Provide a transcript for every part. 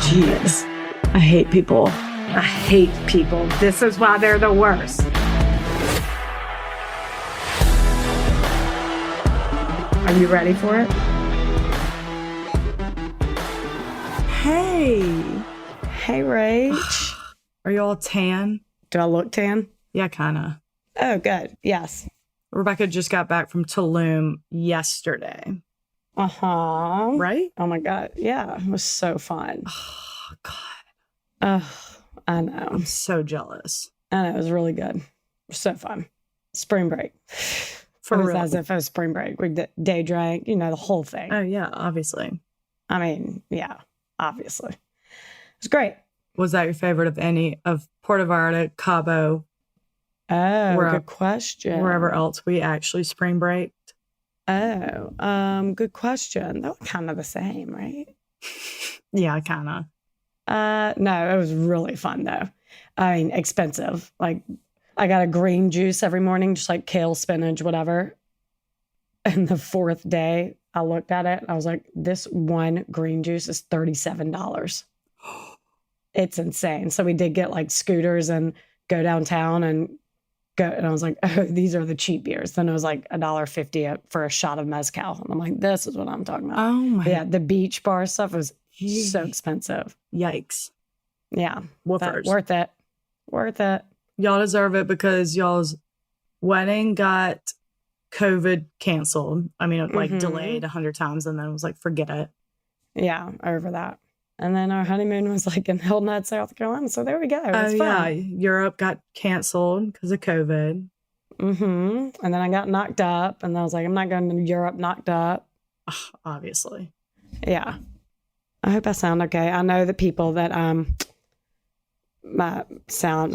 Jeez. I hate people. I hate people. This is why they're the worst. Are you ready for it? Hey. Hey, Rach. Are you all tan? Do I look tan? Yeah, kind of. Oh, good. Yes. Rebecca just got back from Tulum yesterday. Uh-huh. Right? Oh, my God. Yeah. It was so fun. Oh, God. I know. I'm so jealous. I know. It was really good. It was so fun. Spring break. For it was real. as if it was spring break. We day drank, the whole thing. Oh, yeah, obviously. I mean, yeah, obviously. It was great. Was that your favorite of any of Puerto Vallarta, Cabo? Oh, good question. Wherever else we actually spring breaked? Oh, good question. They were kind of the same, right? Yeah, kind of. No, it was really fun though. I mean, expensive. Like, I got a green juice every morning, just like kale, spinach, whatever. And the fourth day, I looked at it and I was like, this one green juice is $37. It's insane. So we did get like scooters and go downtown and go. And I was like, oh, these are the cheap beers. Then it was like $1.50 for a shot of mezcal. And I'm like, this is what I'm talking about. Oh my. Yeah, the beach bar stuff was so expensive. Yikes. Yeah. Woofers. Worth it. Worth it. Y'all deserve it because y'all's wedding got COVID canceled. I mean, it delayed 100 times and then it was like, forget it. Yeah, over that. And then our honeymoon was like in Hilton, South Carolina. So there we go. It was fun. Yeah. Europe got canceled because of COVID. And then I got knocked up and I was like, I'm not going to Europe knocked up. Obviously. Yeah. I hope I sound okay. I know the people that my sound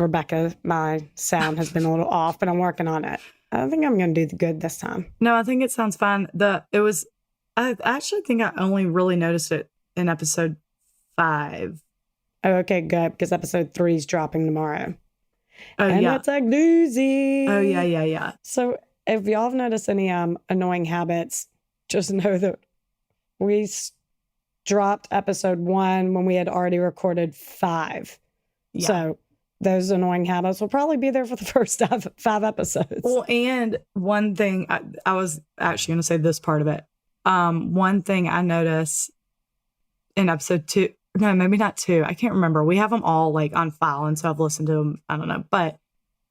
has been a little off, but I'm working on it. I think I'm going to do good this time. No, I think it sounds fine. I actually think I only really noticed it in episode 5. Oh, okay, good. Because episode 3 is dropping tomorrow. Oh, and yeah. It's a doozy. Oh, yeah. So if y'all have noticed any annoying habits, just know that we dropped episode 1 when we had already recorded 5. Yeah. So those annoying habits will probably be there for the first 5 episodes. Well, and one thing, I was actually going to say this part of it. One thing I noticed in episode 2, no, maybe not 2. I can't remember. We have them all like on file. And so I've listened to them. I don't know. But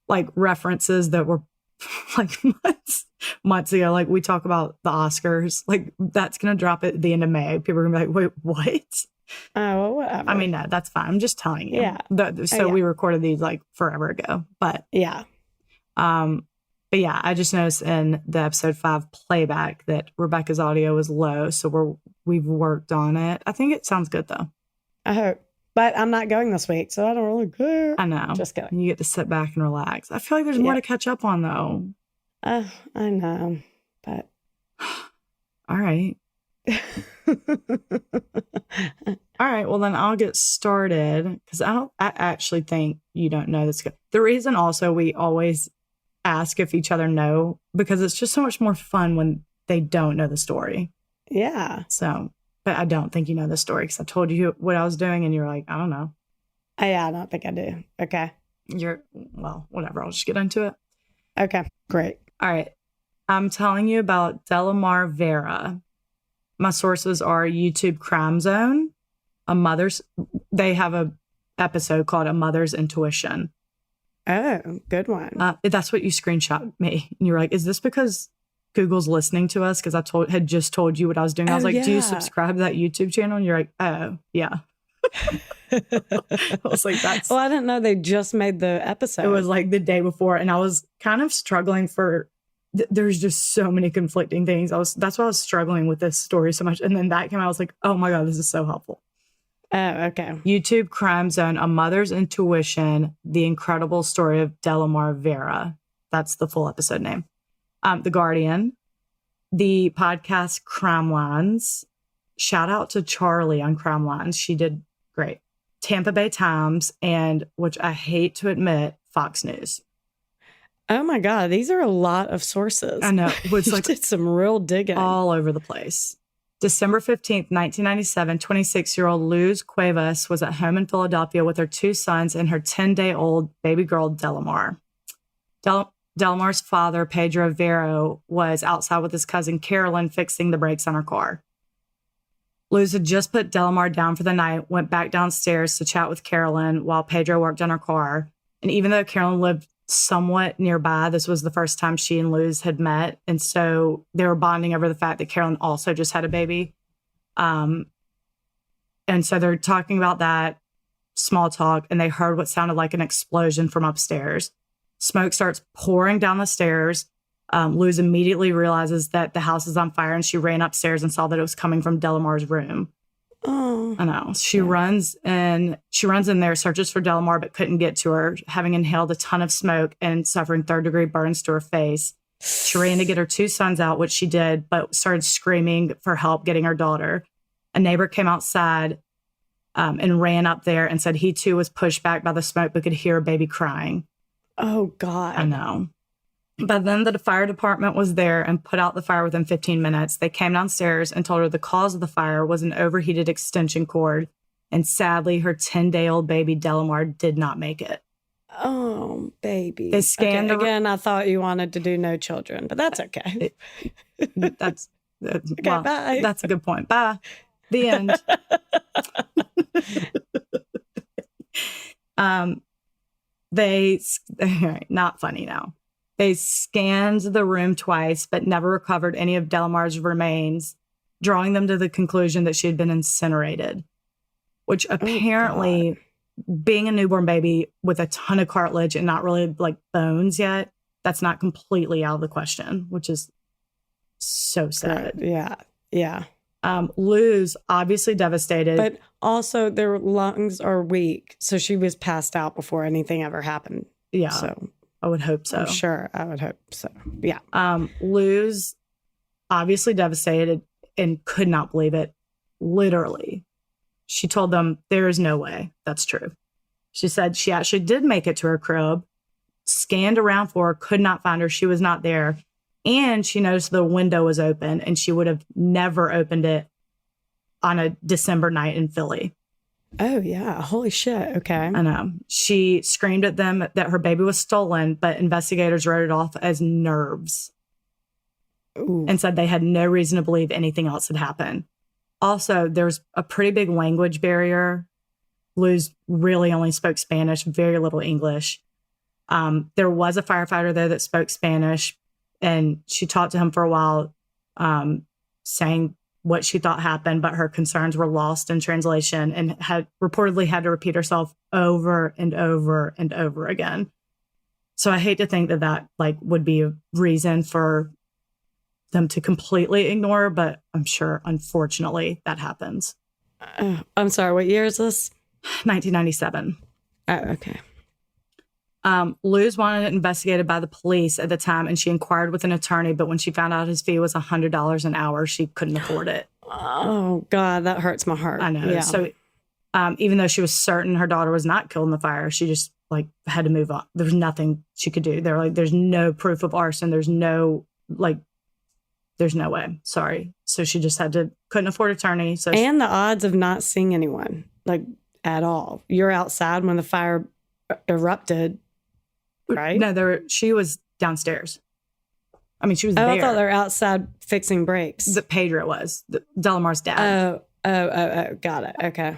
like references that were like months ago, like we talk about the Oscars, like that's going to drop at the end of May. People are going to be like, wait, what? Oh, well, whatever. I mean, no, that's fine. I'm just telling you. Yeah. We recorded these like forever ago, but yeah. But yeah, I just noticed in the episode 5 playback that Rebecca's audio was low, so we've worked on it. I think it sounds good though. I hope, but I'm not going this week, so I don't really care. I know. Just kidding. You get to sit back and relax. I feel like there's more to catch up on though. I know, but all right. All right, well then I'll get started because I actually think you don't know this good. The reason also we always ask if each other know because it's just so much more fun when they don't know the story. Yeah. So, but I don't think you know the story because I told you what I was doing and you're like, I don't know. Yeah, I don't think I do. Okay. Well, whatever. I'll just get into it. Okay, great. All right. I'm telling you about Delimar Vera. My sources are YouTube Crime Zone, they have a episode called A Mother's Intuition. Oh, good one. That's what you screenshot me. And you were like, is this because Google's listening to us? Because I had just told you what I was doing. I was like, do you subscribe to that YouTube channel? And you're like, oh, yeah. I was like, well, I didn't know they just made the episode. It was like the day before. And I was kind of struggling there's just so many conflicting things. That's why I was struggling with this story so much. And then that came out, I was like, oh my God, this is so helpful. Oh, okay. YouTube Crime Zone, A Mother's Intuition, The Incredible Story of Delimar Vera. That's the full episode name. The Guardian, the podcast Crime Lines. Shout out to Charlie on Crime Lines. She did great. Tampa Bay Times, and which I hate to admit, Fox News. Oh my God, these are a lot of sources. I know. It's like did some real digging all over the place. December 15th, 1997, 26-year-old Luz Cuevas was at home in Philadelphia with her 2 sons and her 10-day-old baby girl, Delimar. Delimar's father, Pedro Vera, was outside with his cousin Carolyn fixing the brakes on her car. Luz had just put Delimar down for the night, went back downstairs to chat with Carolyn while Pedro worked on her car. And even though Carolyn lived somewhat nearby, this was the first time she and Luz had met. And so they were bonding over the fact that Carolyn also just had a baby. And so they're talking about that, small talk, and they heard what sounded like an explosion from upstairs. Smoke starts pouring down the stairs. Luz immediately realizes that the house is on fire, and she ran upstairs and saw that it was coming from Delimar's room. Oh, I know. She runs in there, searches for Delimar, but couldn't get to her, having inhaled a ton of smoke and suffering 3rd-degree burns to her face. She ran to get her 2 sons out, which she did, but started screaming for help getting her daughter. A neighbor came outside and ran up there and said he too was pushed back by the smoke, but could hear a baby crying. Oh, God. I know. By then, the fire department was there and put out the fire within 15 minutes. They came downstairs and told her the cause of the fire was an overheated extension cord. And sadly, her 10-day-old baby, Delimar, did not make it. Oh, baby. They scanned again, I thought you wanted to do no children, but that's okay. That's Okay, well, bye. That's a good point. Bye. The end. Not funny now. They scanned the room twice, but never recovered any of Delimar's remains, drawing them to the conclusion that she had been incinerated, which apparently, being a newborn baby with a ton of cartilage and not really like bones yet, that's not completely out of the question, which is so sad. Yeah. Yeah. Luz, obviously devastated. But also their lungs are weak. So she was passed out before anything ever happened. Yeah. So I would hope so. I'm sure. I would hope so. Yeah. Luz, obviously devastated and could not believe it. Literally. She told them, there is no way that's true. She said she actually did make it to her crib, scanned around for her, could not find her. She was not there. And she noticed the window was open and she would have never opened it on a December night in Philly. Oh, yeah. Holy shit. Okay. I know. She screamed at them that her baby was stolen, but investigators wrote it off as nerves. Ooh. And said they had no reason to believe anything else had happened. Also, there's a pretty big language barrier. Luz really only spoke Spanish, very little English. There was a firefighter there that spoke Spanish, and she talked to him for a while, saying what she thought happened, but her concerns were lost in translation and had reportedly had to repeat herself over and over and over again. So I hate to think that like would be a reason for them to completely ignore, but I'm sure, unfortunately, that happens. I'm sorry, what year is this? 1997. Oh, okay. Luz wanted it investigated by the police at the time, and she inquired with an attorney, but when she found out his fee was $100 an hour, she couldn't afford it. Oh, God, that hurts my heart. I know. Yeah. So even though she was certain her daughter was not killed in the fire, she just like had to move on. There was nothing she could do. They're like, there's no proof of arson. There's no way. Sorry. So she just couldn't afford attorney. So and the odds of not seeing anyone, like, at all. You're outside when the fire erupted, right? No, she was downstairs. I mean, she was there. I thought they were outside fixing brakes. The Pedro was Delimar's dad. Oh, got it. Okay.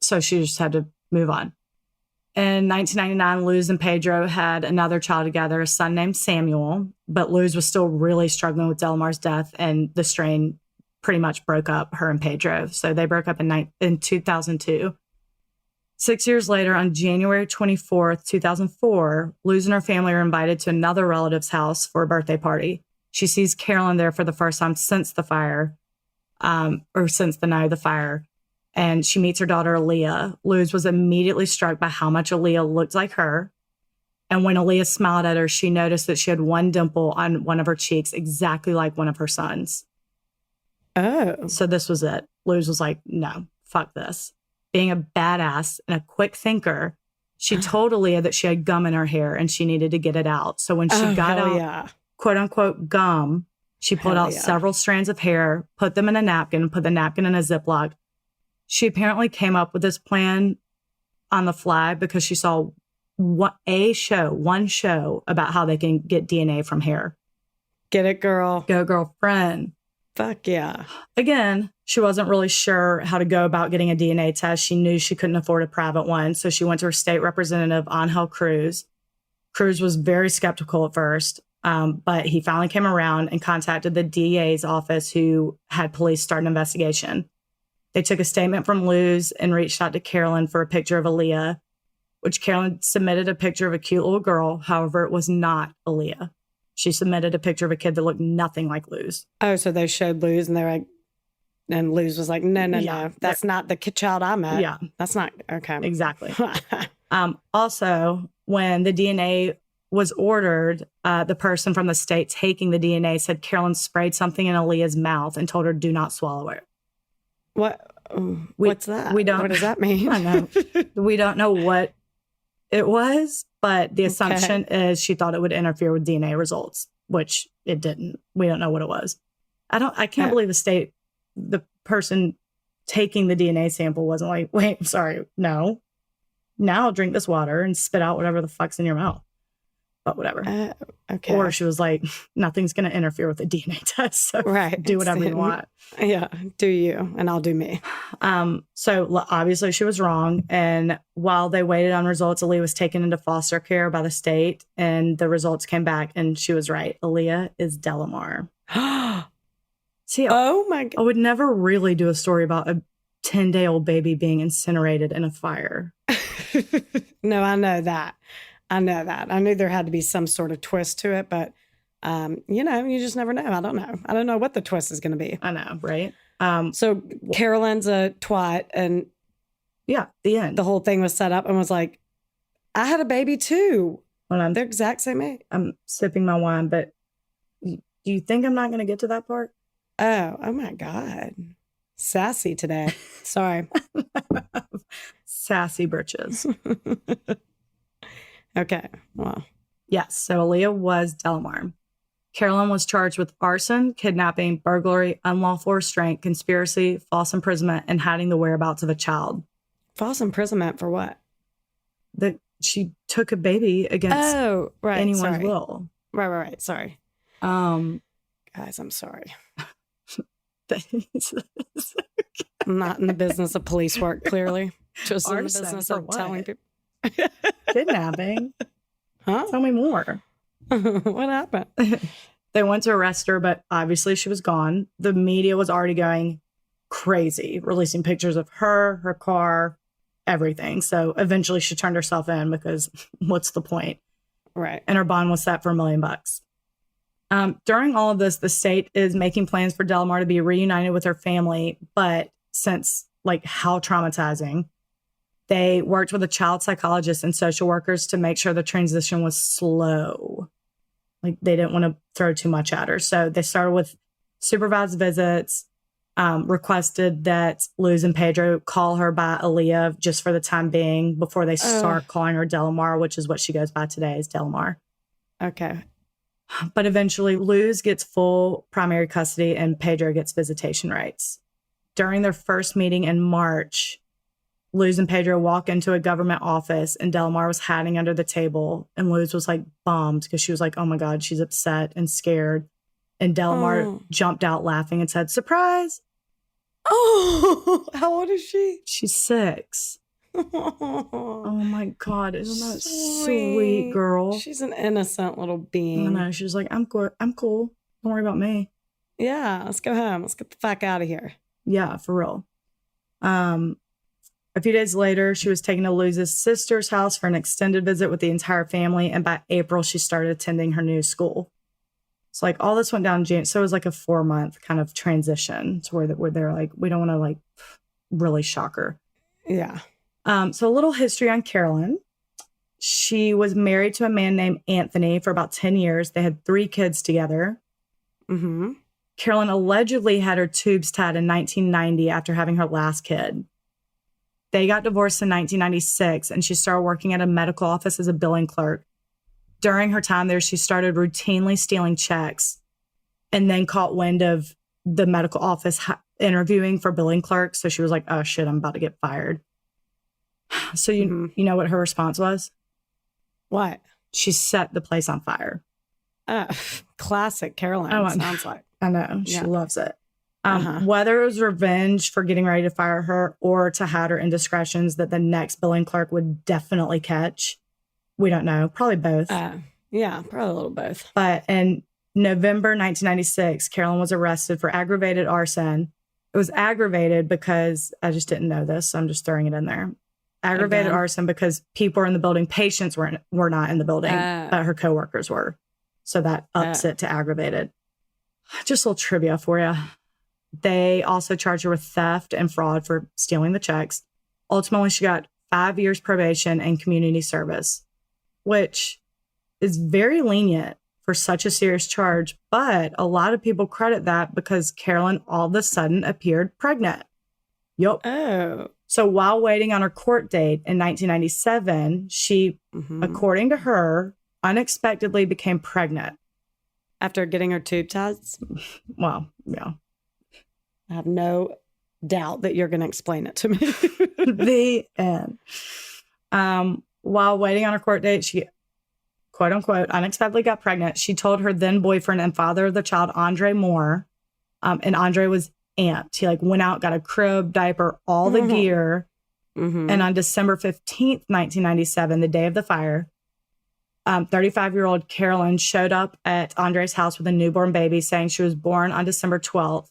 So she just had to move on. In 1999, Luz and Pedro had another child together, a son named Samuel, but Luz was still really struggling with Delimar's death, and the strain pretty much broke up her and Pedro. So they broke up in 2002. 6 years later, on January 24th, 2004, Luz and her family are invited to another relative's house for a birthday party. She sees Carolyn there for the first time since the fire, or since the night of the fire. And she meets her daughter, Aaliyah. Luz was immediately struck by how much Aaliyah looked like her. And when Aaliyah smiled at her, she noticed that she had one dimple on one of her cheeks, exactly like one of her sons. Oh. So this was it. Luz was like, no, fuck this. Being a badass and a quick thinker, she told Aaliyah that she had gum in her hair and she needed to get it out. So when she got out, quote unquote, gum, She pulled Hell out yeah. several strands of hair, put them in a napkin, and put the napkin in a Ziploc. She apparently came up with this plan on the fly because she saw one show about how they can get DNA from hair. Get it, girl. Go, girlfriend. Fuck yeah. Again, she wasn't really sure how to go about getting a DNA test. She knew she couldn't afford a private one, so she went to her state representative, Angel Cruz. Cruz was very skeptical at first, but he finally came around and contacted the DA's office, who had police start an investigation. They took a statement from Luz and reached out to Carolyn for a picture of Aaliyah, which Carolyn submitted a picture of a cute little girl. However, it was not Aaliyah. She submitted a picture of a kid that looked nothing like Luz. Oh, so they showed Luz and they're like, and Luz was like, no. That's not the child I met. Yeah. That's not, okay. Exactly. Also, when the DNA was ordered, the person from the state taking the DNA said Carolyn sprayed something in Aaliyah's mouth and told her, do not swallow it. What's that? We don't. What does that mean? I know. We don't know what it was, but the assumption is she thought it would interfere with DNA results, which it didn't. We don't know what it was. I can't believe the person taking the DNA sample wasn't like, wait, sorry, no. Now drink this water and spit out whatever the fuck's in your mouth. But whatever. Okay. Or she was like, nothing's going to interfere with the DNA test. So right. do whatever you want. Yeah. Do you, and I'll do me. So obviously she was wrong. And while they waited on results, Aaliyah was taken into foster care by the state, and the results came back and she was right. Aaliyah is Delimar. See, oh my God. I would never really do a story about a 10-day-old baby being incinerated in a fire. No, I know that. I knew there had to be some sort of twist to it, but you just never know. I don't know. I don't know what the twist is going to be. I know, right? So Carolyn's a twat, and yeah, the end. The whole thing was set up and was like, I had a baby too. Well, they're exact same age. I'm sipping my wine, but do you think I'm not going to get to that part? Oh my God. Sassy today. Sorry. Sassy britches. Okay. Well. Yes. So Aaliyah was Delimar. Carolyn was charged with arson, kidnapping, burglary, unlawful restraint, conspiracy, false imprisonment, and hiding the whereabouts of a child. False imprisonment for what? That she took a baby against anyone's will. Right. Sorry. Guys, I'm sorry. I'm not in the business of police work, clearly. Just in the business of telling people. Kidnapping? Huh? Tell me more. What happened? They went to arrest her, but obviously she was gone. The media was already going crazy, releasing pictures of her car, everything. So eventually she turned herself in because what's the point? Right. And her bond was set for $1 million. During all of this, the state is making plans for Delimar to be reunited with her family. But since how traumatizing, they worked with a child psychologist and social workers to make sure the transition was slow. They didn't want to throw too much at her. So they started with supervised visits, requested that Luz and Pedro call her by Aaliyah just for the time being before they start calling her Delimar, which is what she goes by today as Delimar. Okay. But eventually Luz gets full primary custody and Pedro gets visitation rights. During their first meeting in March, Luz and Pedro walk into a government office and Delimar was hiding under the table. And Luz was bummed because she was like, oh my God, she's upset and scared. And Delimar jumped out laughing and said, surprise. Oh, how old is she? She's 6. Oh my God. Isn't that sweet, girl? She's an innocent little being. I know. She was like, I'm cool. Don't worry about me. Yeah. Let's go home. Let's get the fuck out of here. Yeah, for real. A few days later, she was taken to Luz's sister's house for an extended visit with the entire family. And by April, she started attending her new school. So all this went down in June. So it was a 4-month kind of transition to where they're like, we don't want to really shock her. Yeah. So a little history on Carolyn. She was married to a man named Anthony for about 10 years. They had 3 kids together. Mm-hmm. Carolyn allegedly had her tubes tied in 1990 after having her last kid. They got divorced in 1996, and she started working at a medical office as a billing clerk. During her time there, she started routinely stealing checks. and then caught wind of the medical office interviewing for billing clerks. So she was like, oh shit, I'm about to get fired. So you know what her response was? What? She set the place on fire. Classic Caroline, sounds like. I know. She loves it. Whether it was revenge for getting ready to fire her or to hide her indiscretions that the next billing clerk would definitely catch, we don't know. Probably both. Yeah, probably a little both. But in November 1996, Carolyn was arrested for aggravated arson. It was aggravated because I just didn't know this, so I'm just throwing it in there. Aggravated arson because people were in the building. Patients were not in the building, but her coworkers were. So that ups it to aggravated. Just a little trivia for you. They also charged her with theft and fraud for stealing the checks. Ultimately, she got 5 years probation and community service, which is very lenient for such a serious charge. But a lot of people credit that because Carolyn all of a sudden appeared pregnant. Yup. Oh. So while waiting on her court date in 1997, she, according to her, unexpectedly became pregnant. After getting her tube tests? Well, yeah. I have no doubt that you're going to explain it to me. The end. While waiting on her court date, she, quote unquote, unexpectedly got pregnant. She told her then boyfriend and father of the child, Andre Moore, and Andre was amped. He went out, got a crib, diaper, all the gear. And on December 15th, 1997, the day of the fire, 35-year-old Carolyn showed up at Andre's house with a newborn baby, saying she was born on December 12th.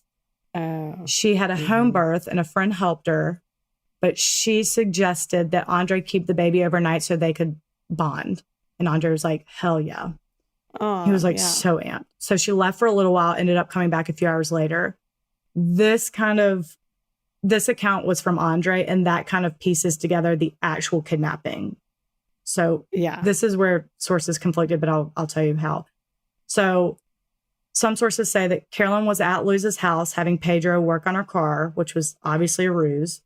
She had a home birth and a friend helped her, but she suggested that Andre keep the baby overnight so they could bond. And Andre was like, hell yeah. He was so amped. So she left for a little while, ended up coming back a few hours later. This account was from Andre, and that kind of pieces together the actual kidnapping. So this is where sources conflicted, but I'll tell you how. So some sources say that Carolyn was at Luz's house having Pedro work on her car, which was obviously a ruse,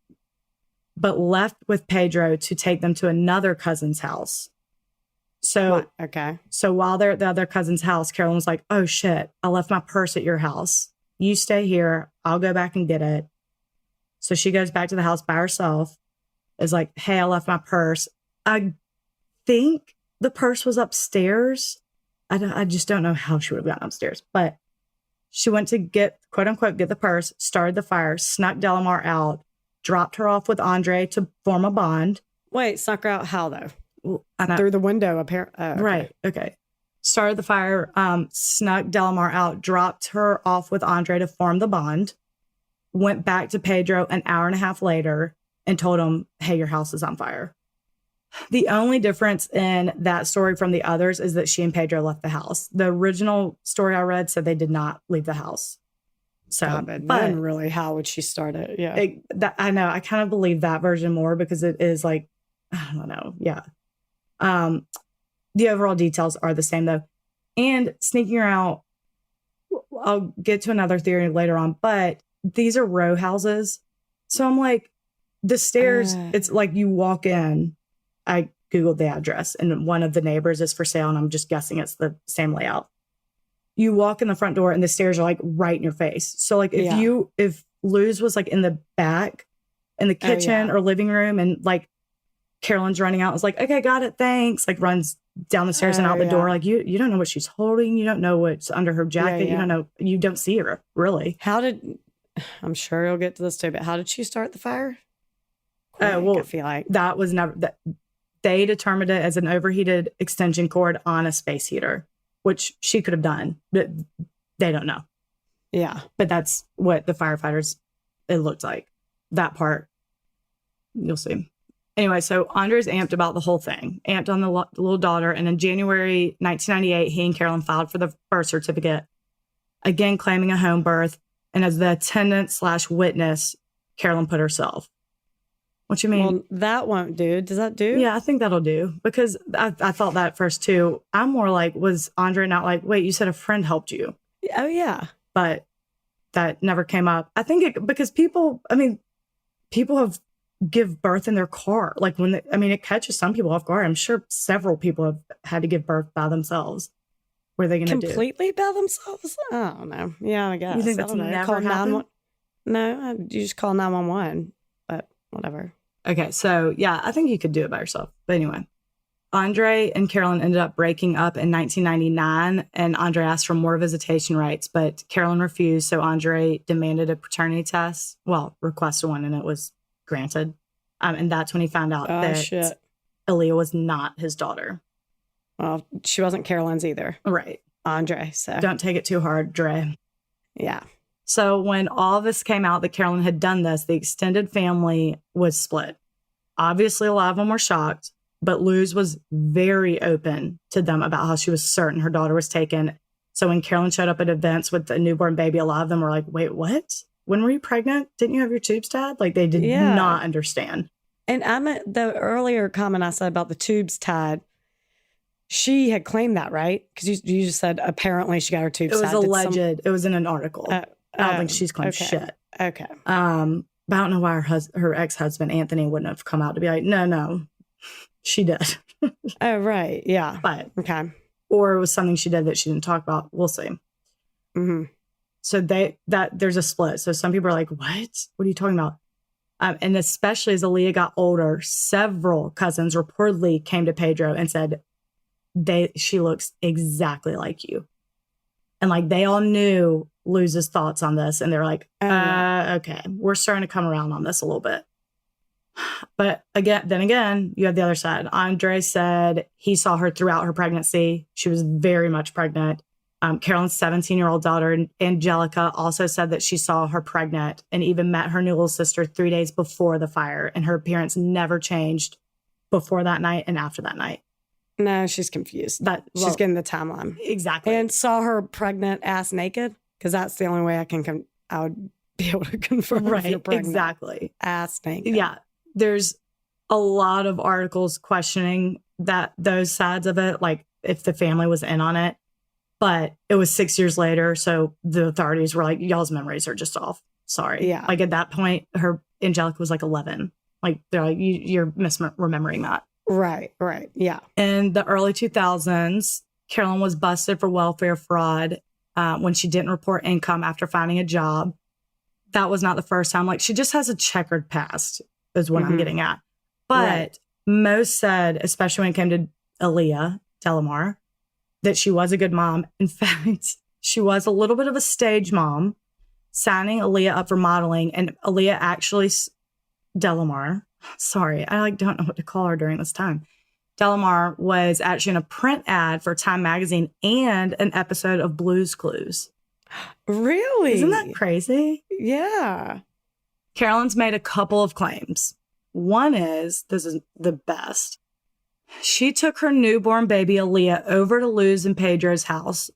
but left with Pedro to take them to another cousin's house. So, So while they're at the other cousin's house, Carolyn was like, oh shit, I left my purse at your house. You stay here. I'll go back and get it. So she goes back to the house by herself, is like, hey, I left my purse. I think the purse was upstairs. I just don't know how she would have gotten upstairs, but she went to get, quote unquote, get the purse, started the fire, snuck Delimar out, dropped her off with Andre to form a bond. Wait, snuck her out how though? Through the window, apparently. Right. Okay. Started the fire, snuck Delimar out, dropped her off with Andre to form the bond, went back to Pedro an hour and a half later and told him, hey, your house is on fire. The only difference in that story from the others is that she and Pedro left the house. The original story I read said they did not leave the house. So, but then really, how would she start it? Yeah. I know. I kind of believe that version more because it is like, I don't know. Yeah. The overall details are the same though. And sneaking her out, I'll get to another theory later on, but these are row houses. So I'm like, the stairs, it's like you walk in. I Googled the address and one of the neighbors is for sale and I'm just guessing it's the same layout. You walk in the front door and the stairs are like right in your face. So like if Luz was like in the back in the kitchen or living room and like Carolyn's running out, I was like, okay, got it. Thanks. Like runs down the stairs and out the door. Like you don't know what she's holding. You don't know what's under her jacket. You don't know. You don't see her really. I'm sure you'll get to this too, but how did she start the fire? Well, I feel like that was never that. They determined it as an overheated extension cord on a space heater, which she could have done, but they don't know. Yeah. But that's what the firefighters, it looked like. That part, you'll see. Anyway, so Andre's amped about the whole thing, amped on the little daughter. And in January 1998, he and Carolyn filed for the birth certificate, again claiming a home birth. And as the attendant/witness, Carolyn put herself. What you mean? Well, that won't do. Does that do? Yeah, I think that'll do. Because I thought that at first too. I'm more like, was Andre not like, wait, you said a friend helped you? Oh, yeah. But that never came up. I think because people have give birth in their car. Like it catches some people off guard. I'm sure several people have had to give birth by themselves. What are they going to do? Completely by themselves? I don't know. Yeah, I guess. You think I that's don't know. never Call happened? No, you just call 911, but whatever. Okay, so yeah, I think you could do it by yourself. But anyway, Andre and Carolyn ended up breaking up in 1999, and Andre asked for more visitation rights, but Carolyn refused. So Andre demanded a paternity test. Well, requested one, and it was granted. And that's when he found out that Shit. Aaliyah was not his daughter. Well, she wasn't Carolyn's either. Right. Andre, so. Don't take it too hard, Dre. Yeah. So when all this came out that Carolyn had done this, the extended family was split. Obviously, a lot of them were shocked, but Luz was very open to them about how she was certain her daughter was taken. So when Carolyn showed up at events with a newborn baby, a lot of them were like, wait, what? When were you pregnant? Didn't you have your tubes tied? Like, they did not understand. And the earlier comment I said about the tubes tied, she had claimed that, right? Because you just said apparently she got her tubes tied. It was alleged. It was in an article. I don't think she's claimed shit. Okay. But I don't know why her ex-husband, Anthony, wouldn't have come out to be like, no, she did. Oh, right. Yeah. But, okay. Or it was something she did that she didn't talk about. We'll see. Mm-hmm. So there's a split. So some people are like, what? What are you talking about? And especially as Aaliyah got older, several cousins reportedly came to Pedro and said, she looks exactly like you. And like, they all knew Luz's thoughts on this. And they're like, okay, we're starting to come around on this a little bit. But again, you have the other side. Andre said he saw her throughout her pregnancy. She was very much pregnant. Carolyn's 17-year-old daughter, Angelica, also said that she saw her pregnant and even met her new little sister 3 days before the fire. And her appearance never changed before that night and after that night. No, she's confused. She's getting the timeline. Exactly. And saw her pregnant ass naked, because that's the only way I would be able to confirm. Right, if you're pregnant. exactly. Ass naked. Yeah. There's a lot of articles questioning those sides of it, like if the family was in on it. But it was 6 years later, so the authorities were like, y'all's memories are just off. Sorry. Yeah. Like at that point, Angelica was like 11. Like they're like, you're misremembering that. Right. Yeah. In the early 2000s, Carolyn was busted for welfare fraud when she didn't report income after finding a job. That was not the first time. Like, she just has a checkered past, is what I'm getting at. But most said, especially when it came to Aaliyah Delimar, that she was a good mom. In fact, she was a little bit of a stage mom, signing Aaliyah up for modeling. And Aaliyah actually, Delimar, sorry, I don't know what to call her during this time. Delimar was actually in a print ad for Time magazine and an episode of Blue's Clues. Really? Isn't that crazy? Yeah. Carolyn's made a couple of claims. One is, this is the best. She took her newborn baby, Aaliyah, over to Luz and Pedro's house.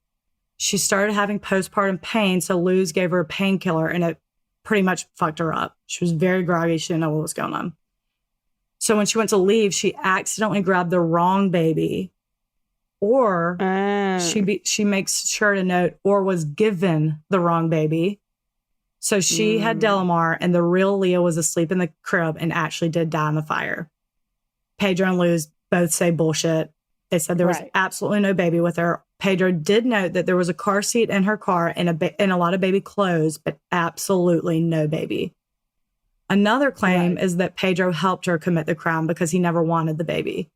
She started having postpartum pain, so Luz gave her a painkiller, and it pretty much fucked her up. She was very groggy. She didn't know what was going on. So when she went to leave, she accidentally grabbed the wrong baby, or she makes sure to note, or was given the wrong baby. So she had Delimar, and the real Leah was asleep in the crib and actually did die in the fire. Pedro and Luz both say bullshit. They said there was absolutely no baby with her. Pedro did note that there was a car seat in her car and a lot of baby clothes, but absolutely no baby. Another claim is that Pedro helped her commit the crime because he never wanted the baby.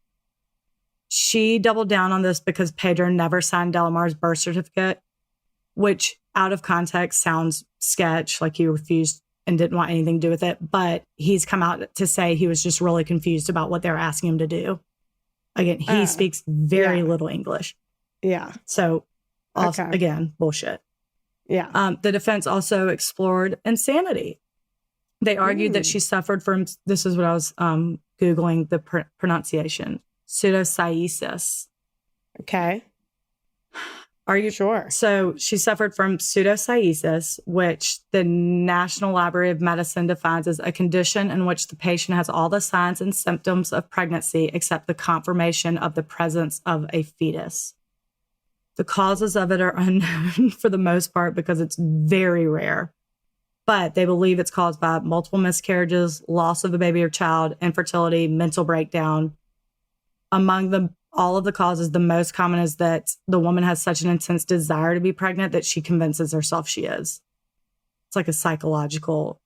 She doubled down on this because Pedro never signed Delimar's birth certificate, which out of context sounds sketch, like he refused and didn't want anything to do with it. But he's come out to say he was just really confused about what they were asking him to do. Again, he speaks very little English. Yeah. So, also, again, bullshit. Yeah. The defense also explored insanity. They argued that she suffered from, this is what I was Googling the pronunciation, pseudocyesis. Okay. Are you sure? So she suffered from pseudocyesis, which the National Library of Medicine defines as a condition in which the patient has all the signs and symptoms of pregnancy except the confirmation of the presence of a fetus. The causes of it are unknown for the most part because it's very rare. But they believe it's caused by multiple miscarriages, loss of a baby or child, infertility, mental breakdown. Among the all of the causes, the most common is that the woman has such an intense desire to be pregnant that she convinces herself she is. It's like a psychological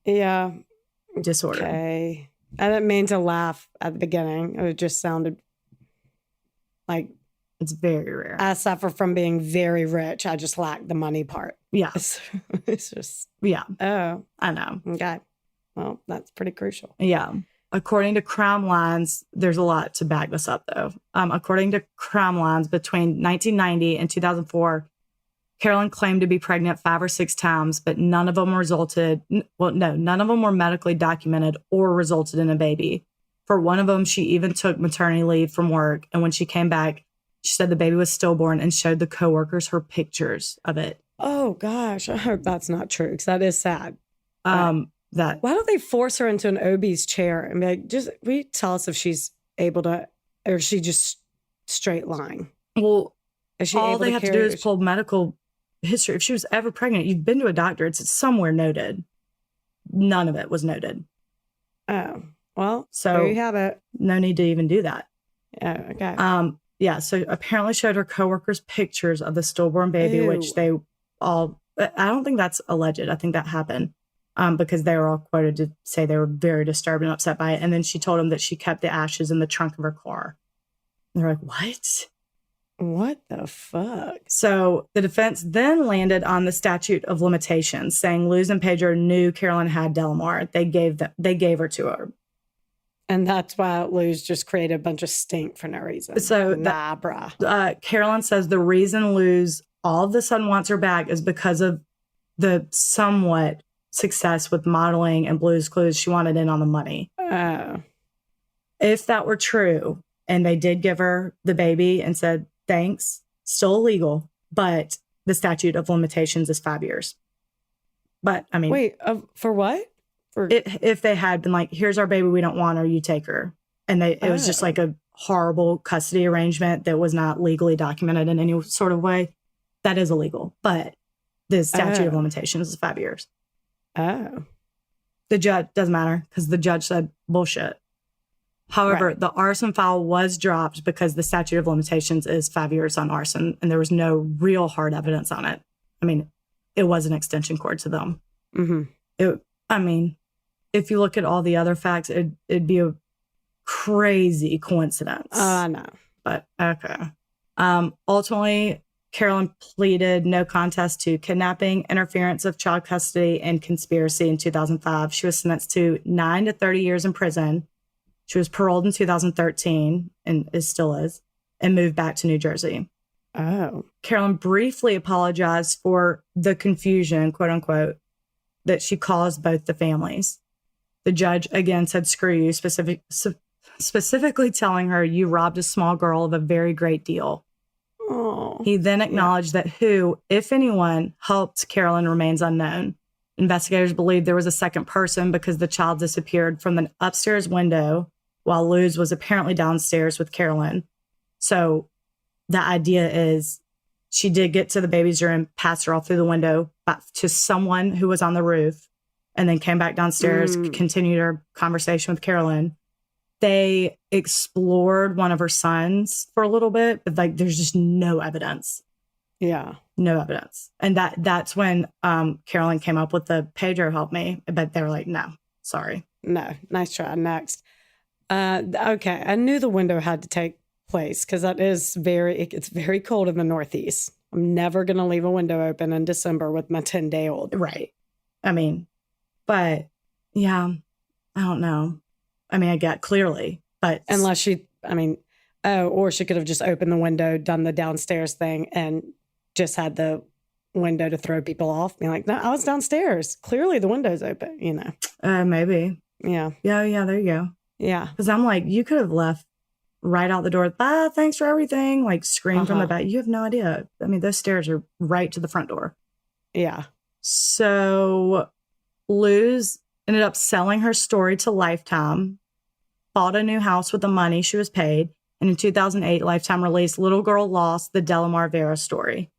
disorder. Okay. I didn't mean to laugh at the beginning. It just sounded like it's very rare. I suffer from being very rich. I just lack the money part. Yeah. It's just, Oh, I know. Okay. Well, that's pretty crucial. Yeah. According to Crime Lines, there's a lot to back this up, though. According to Crime Lines, between 1990 and 2004, Carolyn claimed to be pregnant 5 or 6 times, but none of them resulted. Well, no, none of them were medically documented or resulted in a baby. For one of them, she even took maternity leave from work. And when she came back, she said the baby was stillborn and showed the coworkers her pictures of it. Oh, gosh. I hope that's not true because that is sad. Why don't they force her into an OB's chair and be like, will you tell us if she's able to, or is she just straight lying? Well, is she all able they to have to carry do is pull medical history. If she was ever pregnant, you've been to a doctor, it's somewhere noted. None of it was noted. Oh, well, so there you have it. No need to even do that. Yeah, okay. Yeah, so apparently showed her coworkers pictures of the stillborn baby, Ew. which they all, I don't think that's alleged. I think that happened. Because they were all quoted to say they were very disturbed and upset by it. And then she told them that she kept the ashes in the trunk of her car. And they're like, what? What the fuck? So the defense then landed on the statute of limitations, saying Luz and Pedro knew Carolyn had Delimar. They gave her to her. And that's why Luz just created a bunch of stink for no reason. So Carolyn says the reason Luz all of a sudden wants her back is because of the somewhat success with modeling and Blue's Clues. She wanted in on the money. Oh. If that were true, and they did give her the baby and said, thanks, still illegal, but the statute of limitations is 5 years. But, I mean... Wait, for what? If they had been like, here's our baby, we don't want her, you take her. And it was just like a horrible custody arrangement that was not legally documented in any sort of way, that is illegal. But the statute of limitations is 5 years. Oh. The judge, doesn't matter, because the judge said bullshit. However, the arson file was dropped because the statute of limitations is 5 years on arson, and there was no real hard evidence on it. I mean, it was an extension cord to them. Mm-hmm. If you look at all the other facts, it'd be a crazy coincidence. I know. But, okay. Ultimately, Carolyn pleaded no contest to kidnapping, interference of child custody, and conspiracy in 2005. She was sentenced to 9 to 30 years in prison. She was paroled in 2013, and still is, and moved back to New Jersey. Oh. Carolyn briefly apologized for the confusion, quote unquote, that she caused both the families. The judge again said, screw you, specifically telling her you robbed a small girl of a very great deal. Oh. He then acknowledged that who, if anyone, helped Carolyn remains unknown. Investigators believe there was a second person because the child disappeared from the upstairs window while Luz was apparently downstairs with Carolyn. So the idea is she did get to the baby's room, passed her off through the window to someone who was on the roof, and then came back downstairs, continued her conversation with Carolyn. They explored one of her sons for a little bit, but like there's just no evidence. Yeah. No evidence. And that's when Carolyn came up with the Pedro help me, but they were like, no, sorry. No, nice try. Next. Okay. I knew the window had to take place because it's very cold in the Northeast. I'm never going to leave a window open in December with my 10-day-old. Right. I mean, but yeah, I don't know. I mean, I get clearly, but unless or she could have just opened the window, done the downstairs thing, and just had the window to throw people off. Being like, no, I was downstairs. Clearly the window's open, Maybe. Yeah. Yeah, there you go. Yeah. Because I'm like, you could have left right out the door. Bye, thanks for everything. Like scream from the back. You have no idea. I mean, those stairs are right to the front door. Yeah. So Luz ended up selling her story to Lifetime, bought a new house with the money she was paid. And in 2008, Lifetime released Little Girl Lost, the Delimar Vera story.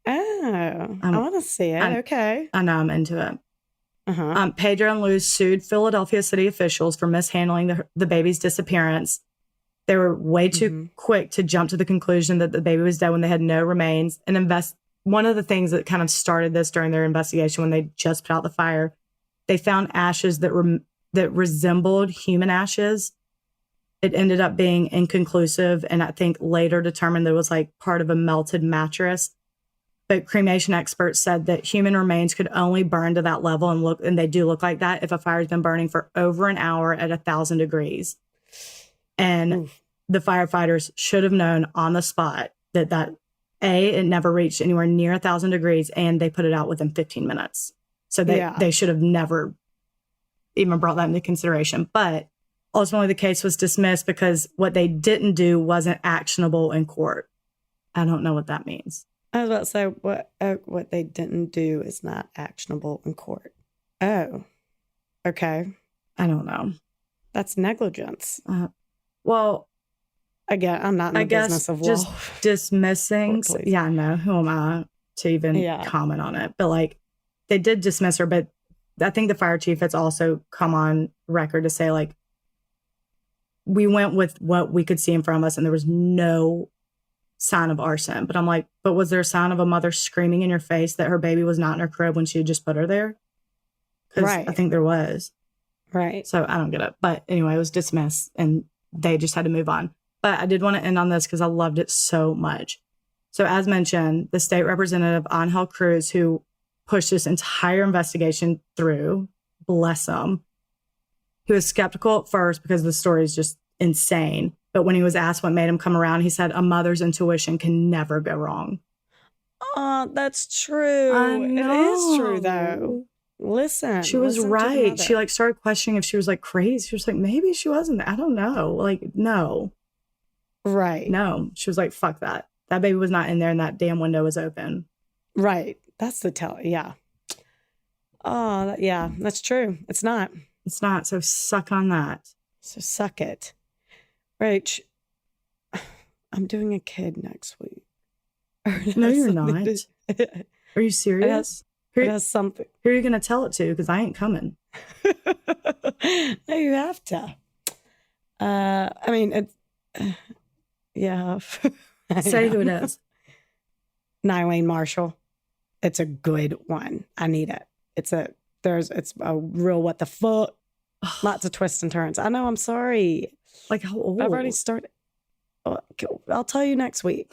Oh, I want to see it. Okay. I know, I'm into it. Pedro and Luz sued Philadelphia city officials for mishandling the baby's disappearance. They were way too Mhm. quick to jump to the conclusion that the baby was dead when they had no remains. And one of the things that kind of started this during their investigation, when they just put out the fire, they found ashes that resembled human ashes. It ended up being inconclusive, and I think later determined that it was like part of a melted mattress. But cremation experts said that human remains could only burn to that level and they do look like that if a fire's been burning for over an hour at 1,000 degrees. And Oof. the firefighters should have known on the spot that it never reached anywhere near 1,000 degrees, and they put it out within 15 minutes. So they should have never even brought that into consideration. But ultimately, the case was dismissed because what they didn't do wasn't actionable in court. I don't know what that means. I was about to say what they didn't do is not actionable in court. Oh, okay. I don't know. That's negligence. Well, Again, I'm not in the business of just law. dismissing. Please. Yeah, no. Who am I to even comment on it? But like, they did dismiss her. But I think the fire chief has also come on record to say, like, we went with what we could see in front of us, and there was no sign of arson. But I'm like, but was there a sign of a mother screaming in your face that her baby was not in her crib when she had just put her there? Because Right. I think there was. Right. So I don't get it. But anyway, it was dismissed, and they just had to move on. But I did want to end on this because I loved it so much. So as mentioned, the state representative, Angel Cruz, who pushed this entire investigation through, bless him, he was skeptical at first because the story is just insane. But when he was asked what made him come around, he said a mother's intuition can never go wrong. Oh, that's true. I It know. is true, though. Listen. She was listen to right. mother. She like started questioning if she was like crazy. She was like, maybe she wasn't. I don't know. Like, no. Right. No. She was like, fuck that. That baby was not in there and that damn window was open. Right. That's the tell. Yeah. Oh, yeah, that's true. It's not. It's not. So suck on that. So suck it. Rach, I'm doing a kid next week. No, you're not. Are you serious? It has something. Who are you going to tell it to? Because I ain't coming. No, you have to. I mean, it's, yeah. Say who it is. Nylene Marshall. It's a good one. I need it. It's a real what the fuck. Lots of twists and turns. I know. I'm sorry. Like how old? I've already started. I'll tell you next week.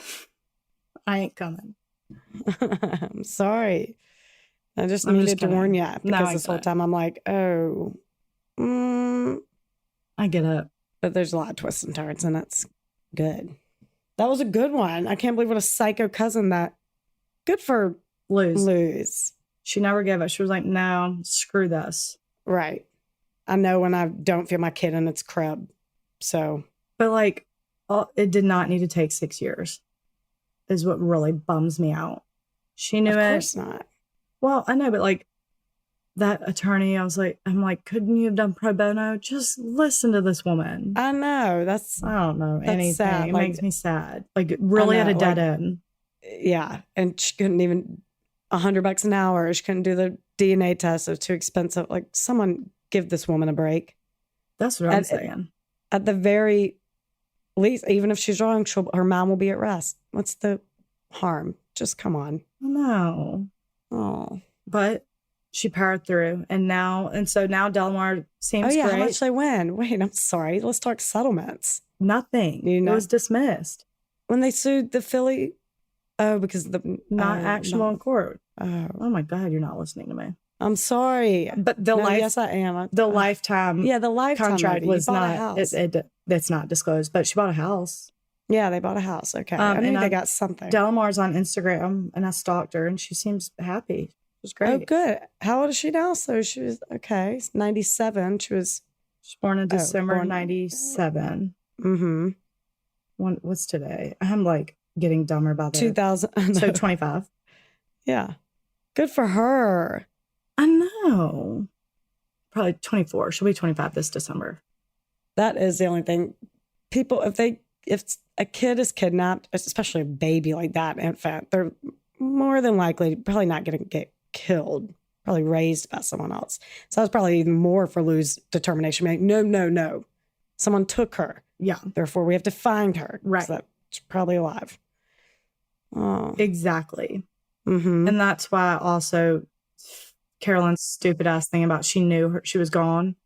I ain't coming. I'm sorry. I just needed to warn you because this whole time I'm like, oh, I get it. But there's a lot of twists and turns, and that's good. That was a good one. I can't believe what a psycho cousin that. Good for Luz. She never gave up. She was like, no, screw this. Right. I know when I don't feel my kid in its crib. So. But like, it did not need to take 6 years is what really bums me out. She knew it. Of course not. Well, I know, but like that attorney, I'm like, couldn't you have done pro bono? Just listen to this woman. I know. I don't know anything. Sad. It makes me sad. Like really at a dead end. Yeah. And she couldn't even $100 an hour. She couldn't do the DNA test. It was too expensive. Like someone give this woman a break. That's what I'm saying. At the very least, even if she's wrong, her mom will be at rest. What's the harm? Just come on. No. Oh. But she powered through. And so now Delimar seems great. How much they win? Wait, I'm sorry. Let's talk settlements. Nothing. It was dismissed. When they sued the Philly. Oh, because not actionable in court. Oh my God, you're not listening to me. I'm sorry. But yes, I am. The lifetime. Yeah, the lifetime contract was not. It's not disclosed, but she bought a house. Yeah, they bought a house. Okay, I knew they got something. Delimar's on Instagram, and I stalked her, and she seems happy. It was great. Oh, good. How old is she now? So she was 97. She was born in December 97. Mm-hmm. What's today? I'm like getting dumber by the 2000. So 25. Yeah, good for her. I know. Probably 24. She'll be 25 this December. That is the only thing. People, if a kid is kidnapped, especially a baby like that, infant, they're more than likely probably not going to get killed, probably raised by someone else. So that's probably even more for Lou's determination. Like, no. Someone took her. Yeah. Therefore, we have to find her. Right. So she's probably alive. Oh. Exactly. Mm-hmm. And that's why also Carolyn's stupid ass thing about she knew she was gone.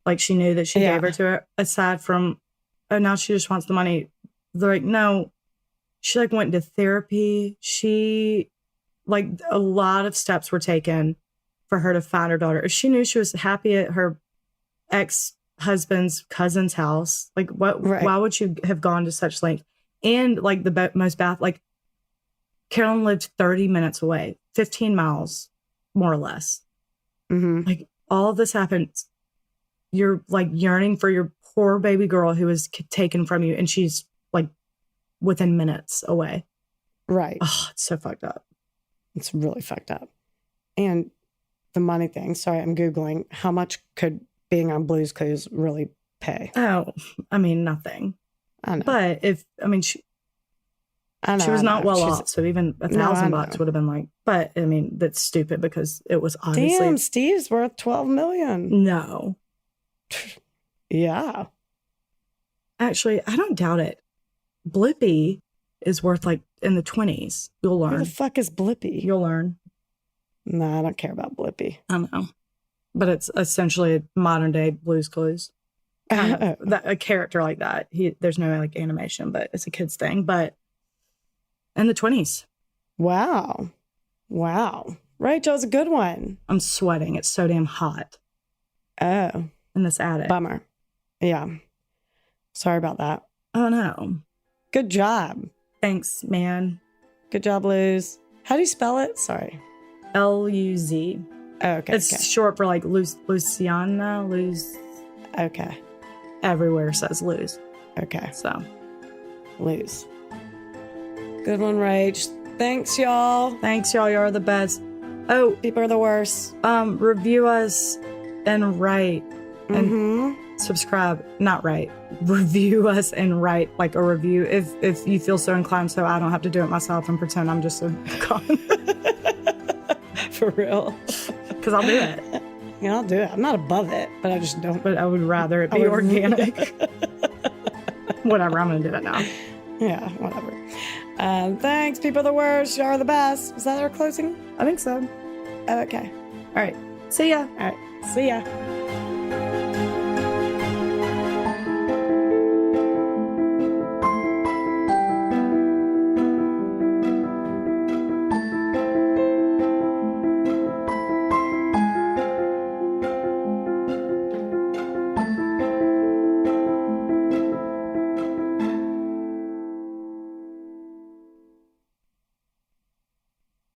Like she knew that she gave her to her. Aside from, oh, now she just wants the money. They're like, no. She like went to therapy. She like a lot of steps were taken for her to find her daughter. If she knew she was happy at her ex-husband's cousin's house, like what? Right. Why would you have gone to such length? And like the most bad, like Carolyn lived 30 minutes away, 15 miles, more or less. Mm-hmm. Like all of this happened. You're like yearning for your poor baby girl who was taken from you, and she's like within minutes away. Right. Oh, it's so fucked up. It's really fucked up. And the money thing, sorry, I'm Googling, how much could being on Blue's Clues really pay? Oh, I mean, nothing. I know. But she was not well off, so even $1,000 would have been like, but I mean, that's stupid because it was obviously. Damn, Steve's worth $12 million. No. Yeah. Actually, I don't doubt it. Blippi is worth like in the 20s. You'll learn. Who the fuck is Blippi? You'll learn. No, I don't care about Blippi. I know. But it's essentially a modern day Blue's Clues. A character like that. There's no like animation, but it's a kid's thing. But in the 20s. Wow. Rachel, it's a good one. I'm sweating. It's so damn hot. Oh. In this attic. Bummer. Yeah. Sorry about that. Oh, no. Good job. Thanks, man. Good job, Luz. How do you spell it? Sorry. L-U-Z. Oh, okay. It's short for like Luciana. Luz. Okay. Everywhere says Luz. Okay. So. Luz. Good one, Rach. Thanks, y'all. Thanks, y'all. You're the best. Oh. People are the worst. Review us and write. And subscribe. Not write. Review us and write like a review if you feel so inclined, so I don't have to do it myself and pretend I'm just a con. For real. Because I'll do it. Yeah, I'll do it. I'm not above it, but I just don't. But I would rather it be organic. Whatever. I'm going to do it now. Yeah, whatever. Thanks. People are the worst. Y'all are the best. Is that our closing? I think so. Oh, okay. All right. See ya. All right. See ya.